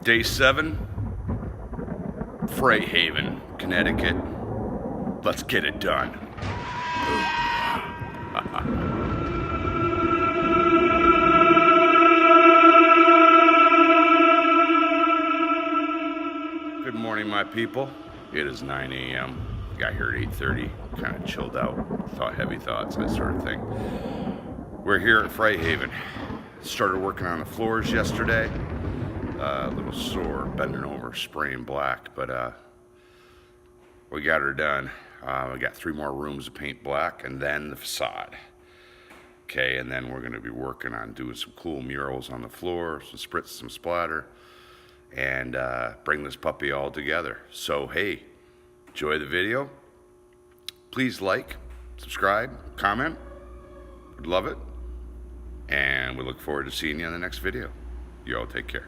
Day 7, Fright Haven, Connecticut. Let's get it done. Good morning, my people. It is 9 a.m. Got here at 8:30, kind of chilled out, thought heavy thoughts, that sort of thing. We're here at Fright Haven. Started working on the floors yesterday. A little sore, bending over, spraying black, but we got her done. We got 3 more rooms to paint black, and then the facade. Okay, and then we're going to be working on doing some cool murals on the floor, some spritz, some splatter, and bring this puppy all together. So hey, enjoy the video. Please like, subscribe, comment. We'd love it. And we look forward to seeing you in the next video. You all take care.